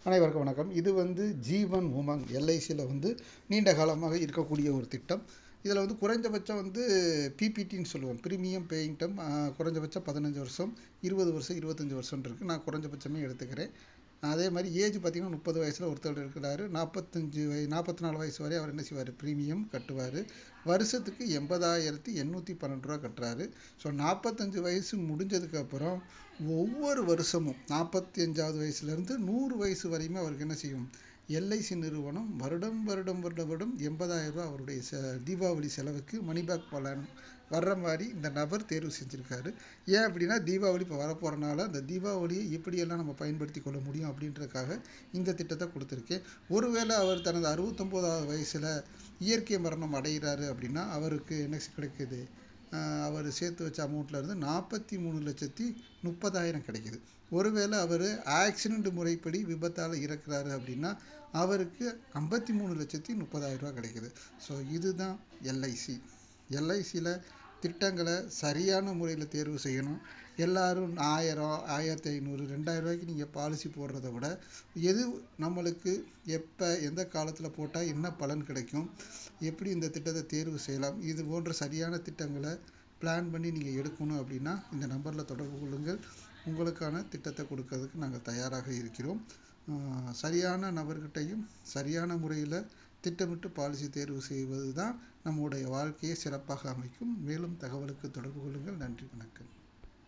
அனைவருக்கும் வணக்கம். இது ஜீவன் உமங் எல்ஐசியில் நீண்ட காலமாக இருக்கக்கூடிய ஒரு திட்டம். இதில் குறைந்தபட்சம் பிபிடின்னு சொல்லுவோம், ப்ரீமியம் பேயிங் டம். குறைஞ்சபட்சம் 15 வருஷம், 20 வருஷம், 25 வருஷம் இருக்குது. நான் குறைஞ்சபட்சமே எடுத்துக்கிறேன். அதே மாதிரி ஏஜ் பார்த்திங்கன்னா 30 வயசில் ஒருத்தர் இருக்கிறாரு. 44 வயசு வரை அவர் என்ன செய்வார், ப்ரீமியம் கட்டுவார். வருஷத்துக்கு 80,812 ரூபா கட்டுறாரு. ஸோ 45 வயசு முடிஞ்சதுக்கப்புறம் ஒவ்வொரு வருஷமும் 45வது வயசுலேருந்து 100 வயசு வரையுமே அவருக்கு என்ன செய்யும், எல்ஐசி நிறுவனம் வருடம் 80,000 ரூபா அவருடைய தீபாவளி செலவுக்கு மணிபேக் பலன் வர்ற மாதிரி இந்த நபர் தேர்வு செஞ்சுருக்காரு. ஏன் அப்படின்னா, தீபாவளி இப்போ வரப்போகிறனால அந்த தீபாவளியை எப்படியெல்லாம் நம்ம பயன்படுத்தி கொள்ள முடியும் அப்படின்றதுக்காக இந்த திட்டத்தை கொடுத்துருக்கேன். ஒருவேளை அவர் தனது 69வது வயசில் இயற்கை மரணம் அடைகிறாரு அப்படின்னா அவருக்கு என்ன கிடைக்குது, அவர் சேர்த்து வச்ச அமௌண்ட்லேருந்து 43,30,000 கிடைக்குது. ஒருவேளை அவர் ஆக்சிடெண்ட் முறைப்படி விபத்தால் இறக்குறாரு அப்படின்னா அவருக்கு 53,30,000 ரூபா கிடைக்குது. ஸோ இதுதான் எல்ஐசி. எல்ஐசியில் திட்டங்களை சரியான முறையில் தேர்வு செய்யணும். எல்லாரும் 1000, 1500, 2000 ரூபாய்க்கு நீங்கள் பாலிசி போடுறத விட எது நம்மளுக்கு எப்போ எந்த காலத்தில் போட்டால் என்ன பலன் கிடைக்கும், எப்படி இந்த திட்டத்தை தேர்வு செய்யலாம், இது போன்ற சரியான திட்டங்களை பிளான் பண்ணி நீங்கள் எடுக்கணும் அப்படின்னா இந்த நம்பரில் தொடர்பு கொள்ளுங்கள். உங்களுக்கான திட்டத்தை கொடுக்கறதுக்கு நாங்கள் தயாராக இருக்கிறோம். சரியான நபர்கிட்டையும் சரியான முறையில் திட்டமிட்டு பாலிசி தேர்வு செய்வது தான் நம்முடைய வாழ்க்கையை சிறப்பாக அமைக்கும். மேலும் தகவலுக்கு தொடர்பு கொள்ளுங்கள். நன்றி, வணக்கம்.